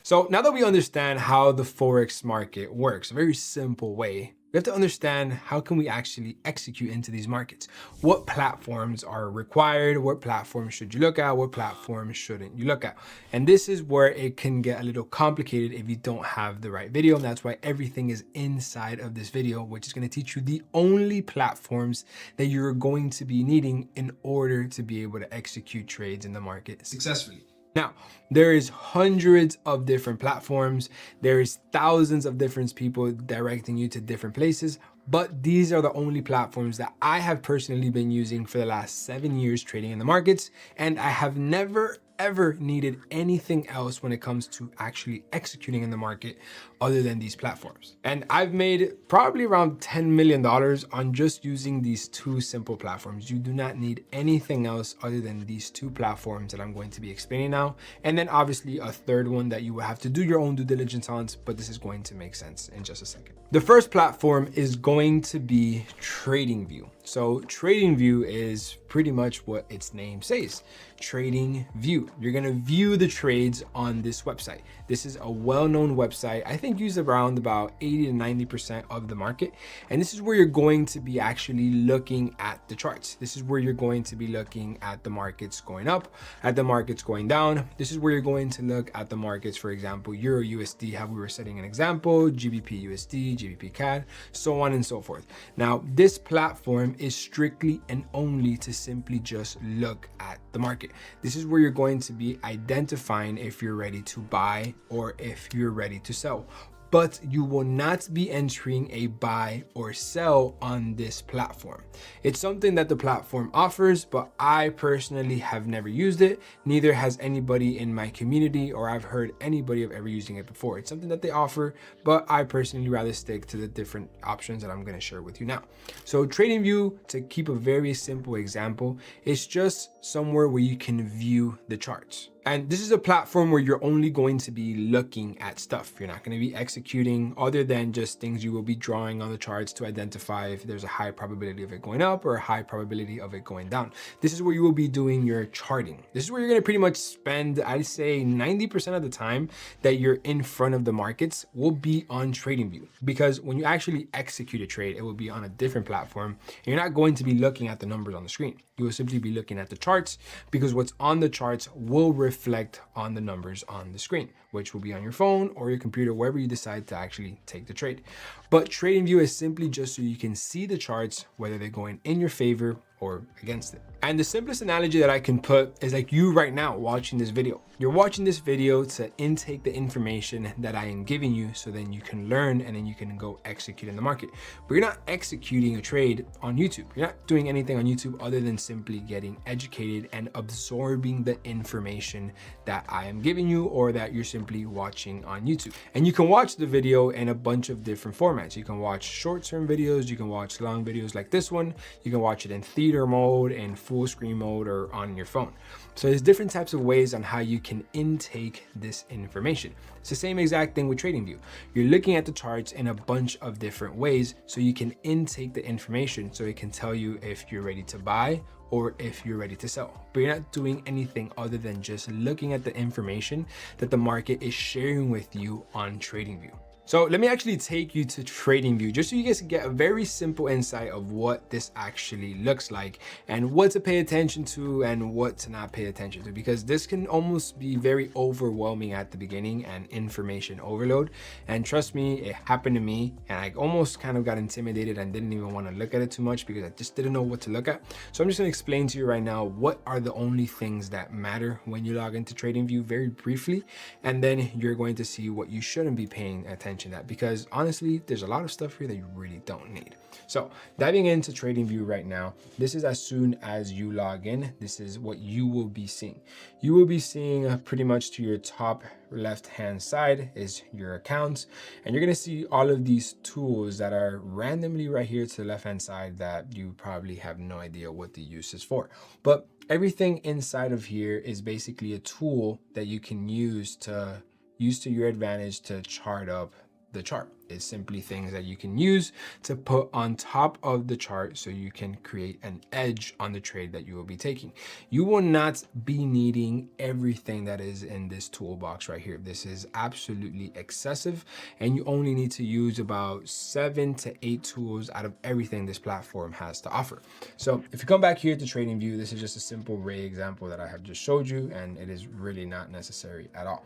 So now that we understand how the Forex market works, a very simple way, we have to understand how can we actually execute into these markets. What platforms are required? What platforms should you look at? What platforms shouldn't you look at? And this is where it can get a little complicated if you don't have the right video. And that's why everything is inside of this video, which is going to teach you the only platforms that you're going to be needing in order to be able to execute trades in the market successfully. Now, there is hundreds of different platforms. There is thousands of different people directing you to different places, but these are the only platforms that I have personally been using for the last 7 years trading in the markets. And I have never ever needed anything else when it comes to actually executing in the market other than these platforms. And I've made probably around $10 million on just using these two simple platforms. You do not need anything else other than these two platforms that I'm going to be explaining now. And then obviously a third one that you will have to do your own due diligence on, but this is going to make sense in just a second. The first platform is going to be TradingView. So TradingView is pretty much what its name says, TradingView. You're gonna view the trades on this website. This is a well-known website, I think used around about 80 to 90% of the market. And this is where you're going to be actually looking at the charts. This is where you're going to be looking at the markets going up, at the markets going down. This is where you're going to look at the markets, for example, Euro USD, how we were setting an example, GBP USD, GBP CAD, so on and so forth. Now, this platform is strictly and only to simply just look at the market. This is where you're going to be identifying if you're ready to buy or if you're ready to sell. But you will not be entering a buy or sell on this platform. It's something that the platform offers, but I personally have never used it. Neither has anybody in my community, or I've heard anybody of ever using it before. It's something that they offer, but I personally rather stick to the different options that I'm going to share with you now. So TradingView, to keep a very simple example, is just somewhere where you can view the charts. And this is a platform where you're only going to be looking at stuff. You're not going to be executing other than just things you will be drawing on the charts to identify if there's a high probability of it going up or a high probability of it going down. This is where you will be doing your charting. This is where you're going to pretty much spend, I'd say 90% of the time that you're in front of the markets will be on TradingView. Because when you actually execute a trade, it will be on a different platform. And you're not going to be looking at the numbers on the screen. You will simply be looking at the charts, because what's on the charts will reflect on the numbers on the screen, which will be on your phone or your computer, wherever you decide to actually take the trade. But TradingView is simply just so you can see the charts, whether they're going in your favor or against it. And the simplest analogy that I can put is like you right now watching this video. You're watching this video to intake the information that I am giving you, so then you can learn and then you can go execute in the market. But you're not executing a trade on YouTube. You're not doing anything on YouTube other than simply getting educated and absorbing the information that I am giving you, or that you're simply watching on YouTube. And you can watch the video in a bunch of different formats. You can watch short-term videos, you can watch long videos like this one, you can watch it in theater mode, in full screen mode, or on your phone. So there's different types of ways on how you can intake this information. It's the same exact thing with TradingView. You're looking at the charts in a bunch of different ways so you can intake the information, so it can tell you if you're ready to buy or if you're ready to sell. But you're not doing anything other than just looking at the information that the market is sharing with you on TradingView. So let me actually take you to TradingView just so you guys can get a very simple insight of what this actually looks like and what to pay attention to and what to not pay attention to, because this can almost be very overwhelming at the beginning and information overload. And trust me, it happened to me, and I almost kind of got intimidated and didn't even want to look at it too much because I just didn't know what to look at. So I'm just going to explain to you right now what are the only things that matter when you log into TradingView very briefly, and then you're going to see what you shouldn't be paying attention that, because honestly, there's a lot of stuff here that you really don't need. So diving into TradingView right now, this is as soon as you log in, this is what you will be seeing. You will be seeing pretty much to your top left-hand side is your accounts, and you're going to see all of these tools that are randomly right here to the left-hand side that you probably have no idea what the use is for. But everything inside of here is basically a tool that you can use to your advantage to chart up the chart. It's simply things that you can use to put on top of the chart so you can create an edge on the trade that you will be taking. You will not be needing everything that is in this toolbox right here. This is absolutely excessive, and you only need to use about 7 to 8 tools out of everything this platform has to offer. So if you come back here to Trading View, this is just a simple ray example that I have just showed you, and it is really not necessary at all.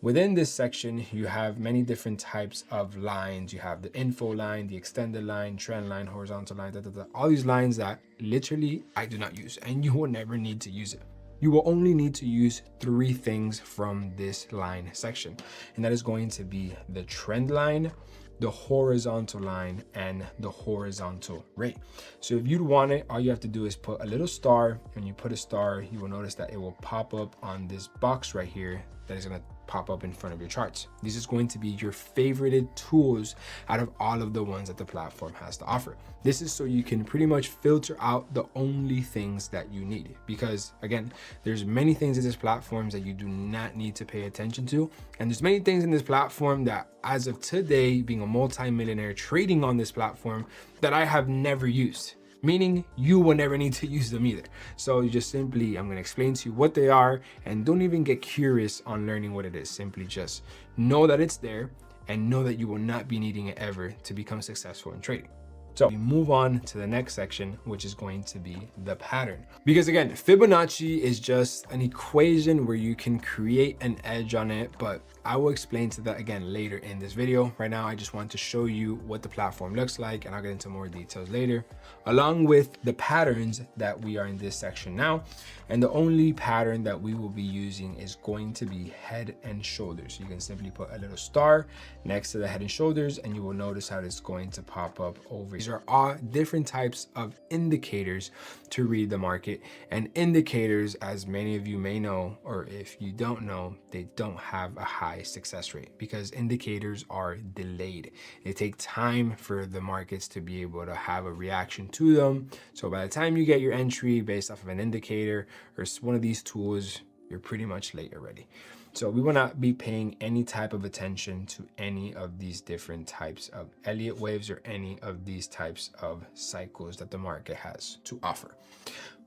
Within this section, you have many different types of lines. You have the info line, the extended line, trend line, horizontal line, all these lines that literally I do not use, and you will never need to use it. You will only need to use 3 things from this line section, and that is going to be the trend line, the horizontal line, and the horizontal rate. So if you want it, all you have to do is put a little star. When you put a star, you will notice that it will pop up on this box right here that is going to pop up in front of your charts. This is going to be your favorited tools out of all of the ones that the platform has to offer. This is so you can pretty much filter out the only things that you need, because again, there's many things in this platform that you do not need to pay attention to, and there's many things in this platform that, as of today, being a multi-millionaire trading on this platform, that I have never used, meaning you will never need to use them either. So you just simply, I'm going to explain to you what they are, and don't even get curious on learning what it is. Simply just know that it's there and know that you will not be needing it ever to become successful in trading. So we move on to the next section, which is going to be the pattern. Because again, Fibonacci is just an equation where you can create an edge on it, but I will explain to that again later in this video. Right now, I just want to show you what the platform looks like, and I'll get into more details later, along with the patterns that we are in this section now. And the only pattern that we will be using is going to be head and shoulders. So you can simply put a little star next to the head and shoulders, and you will notice how it's going to pop up over. These are all different types of indicators to read the market, and indicators, as many of you may know, or if you don't know, they don't have a high success rate because indicators are delayed. They take time for the markets to be able to have a reaction to them. So by the time you get your entry based off of an indicator or one of these tools, you're pretty much late already. So we will not be paying any type of attention to any of these different types of Elliott waves or any of these types of cycles that the market has to offer.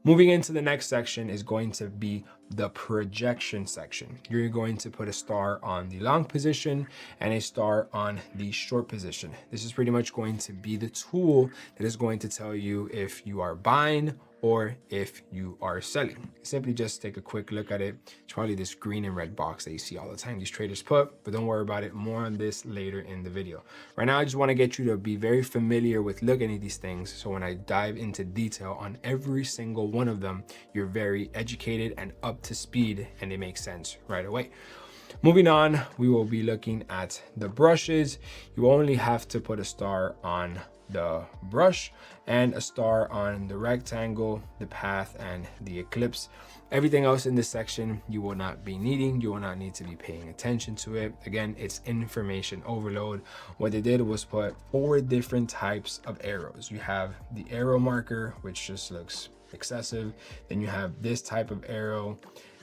Moving into the next section is going to be the projection section. You're going to put a star on the long position and a star on the short position. This is pretty much going to be the tool that is going to tell you if you are buying or if you are selling. Simply just take a quick look at it. It's probably this green and red box that you see all the time these traders put, but don't worry about it. More on this later in the video. Right now, I just want to get you to be very familiar with looking at these things, so when I dive into detail on every single one of them, you're very educated and up to speed, and they make sense right away. Moving on, we will be looking at the brushes. You only have to put a star on the brush and a star on the rectangle, the path, and the eclipse. Everything else in this section you will not be needing. You will not need to be paying attention to it. Again, it's information overload. What they did was put 4 different types of arrows. You have the arrow marker, which just looks excessive. Then you have this type of arrow,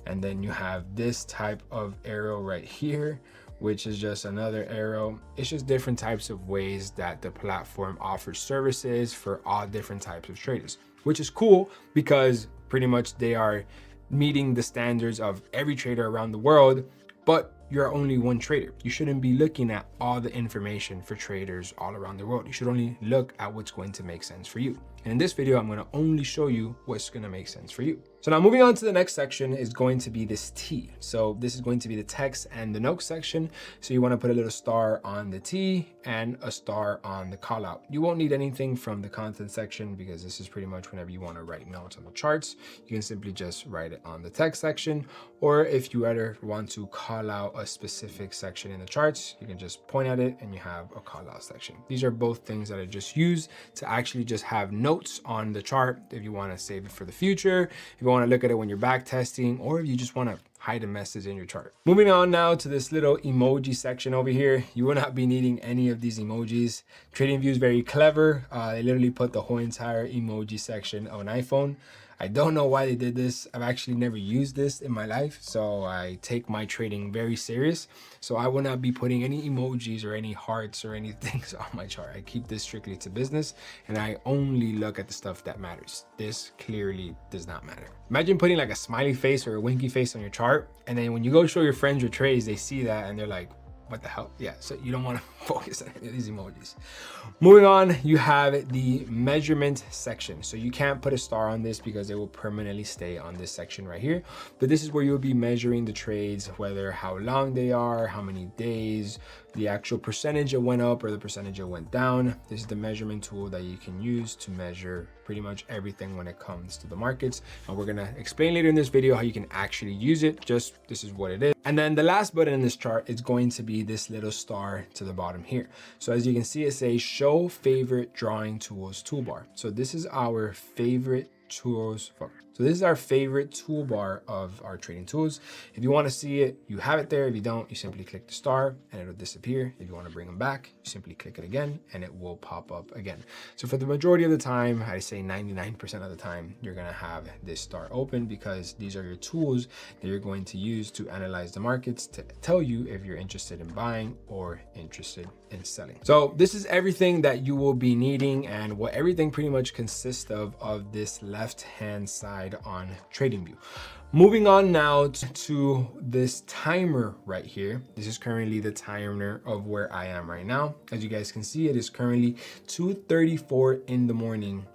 and then you have this type of arrow right here, which is just another arrow. It's just different types of ways that the platform offers services for all different types of traders, which is cool because pretty much they are meeting the standards of every trader around the world, but you're only one trader. You shouldn't be looking at all the information for traders all around the world. You should only look at what's going to make sense for you. And in this video, I'm going to only show you what's going to make sense for you. So now moving on to the next section is going to be this T. So this is going to be the text and the notes section. So you want to put a little star on the T and a star on the call out. You won't need anything from the content section because this is pretty much whenever you want to write notes on the charts, you can simply just write it on the text section. Or if you ever want to call out a specific section in the charts, you can just point at it and you have a call out section. These are both things that I just use to actually just have notes on the chart if you want to save it for the future, if you want to look at it when you're back testing, or if you just want to hide a message in your chart. Moving on now to this little emoji section over here. You will not be needing any of these emojis. TradingView is very clever. They literally put the whole entire emoji section of an iPhone. I don't know why they did this. I've actually never used this in my life, so I take my trading very serious. So I will not be putting any emojis or any hearts or anything on my chart. I keep this strictly to business, and I only look at the stuff that matters. This clearly does not matter. Imagine putting like a smiley face or a winky face on your chart, and then when you go show your friends your trades, they see that and they're like, what the hell? Yeah, so you don't want to focus on any of these emojis. Moving on, you have the measurement section. So you can't put a star on this because it will permanently stay on this section right here. But this is where you'll be measuring the trades, whether how long they are, how many days, the actual percentage it went up or the percentage it went down. This is the measurement tool that you can use to measure pretty much everything when it comes to the markets. And we're gonna explain later in this video how you can actually use it. Just this is what it is. And then the last button in this chart is going to be this little star to the bottom here. So as you can see, it says show favorite drawing tools toolbar. So this is our favorite tools. So this is our favorite toolbar of our trading tools. If you want to see it, you have it there. If you don't, you simply click the star and it'll disappear. If you want to bring them back, you simply click it again and it will pop up again. So for the majority of the time, I say 99% of the time, you're going to have this star open because these are your tools that you're going to use to analyze the markets to tell you if you're interested in buying or interested in selling. So this is everything that you will be needing and what everything pretty much consists of this left-hand side on TradingView. Moving on now to this timer right here. This is currently the timer of where I am right now. As you guys can see, it is currently 2:34 in the morning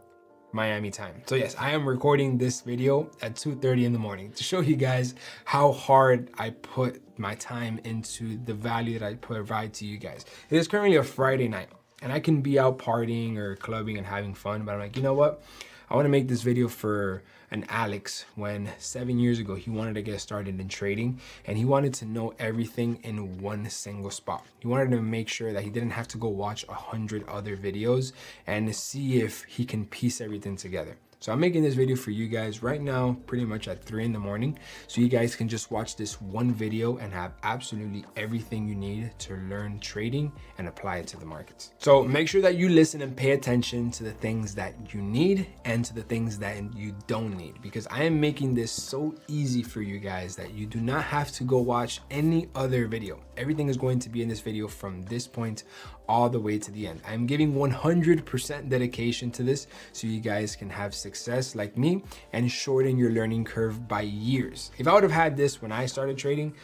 Miami time. So yes, I am recording this video at 2:30 in the morning to show you guys how hard I put my time into the value that I provide to you guys. It is currently a Friday night and I can be out partying or clubbing and having fun, but I'm like, you know what? I want to make this video for an Alex when 7 years ago he wanted to get started in trading and he wanted to know everything in one single spot. He wanted to make sure that he didn't have to go watch 100 other videos and see if he can piece everything together. So I'm making this video for you guys right now, pretty much at 3 in the morning. So you guys can just watch this one video and have absolutely everything you need to learn trading and apply it to the markets. So make sure that you listen and pay attention to the things that you need and to the things that you don't need, because I am making this so easy for you guys that you do not have to go watch any other video. Everything is going to be in this video from this point all the way to the end. I'm giving 100% dedication to this so you guys can have success like me and shorten your learning curve by years. If I would have had this when I started trading,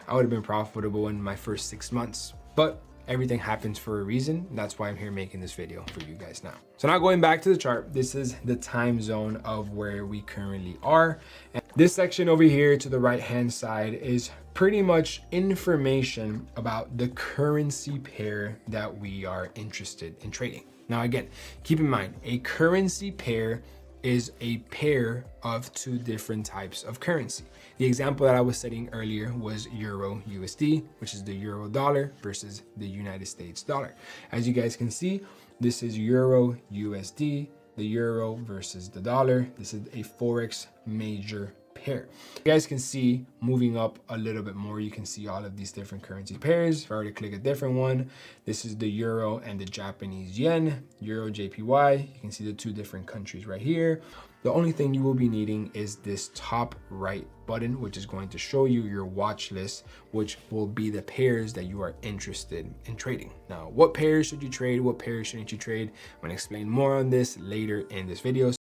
I would have been profitable in my first 6 months. But everything happens for a reason. That's why I'm here making this video for you guys now. So now going back to the chart, this is the time zone of where we currently are. And this section over here to the right-hand side is pretty much information about the currency pair that we are interested in trading. Now, again, keep in mind, a currency pair is a pair of two different types of currency. The example that I was setting earlier was Euro USD, which is the Euro dollar versus the United States dollar. As you guys can see, this is Euro USD, the Euro versus the dollar. This is a Forex major pair. You guys can see moving up a little bit more, you can see all of these different currency pairs. If I were to click a different one, this is the Euro and the Japanese yen, Euro JPY. You can see the two different countries right here. The only thing you will be needing is this top right button, which is going to show you your watch list, which will be the pairs that you are interested in trading. Now, what pairs should you trade? What pairs shouldn't you trade? I'm going to explain more on this later in this video.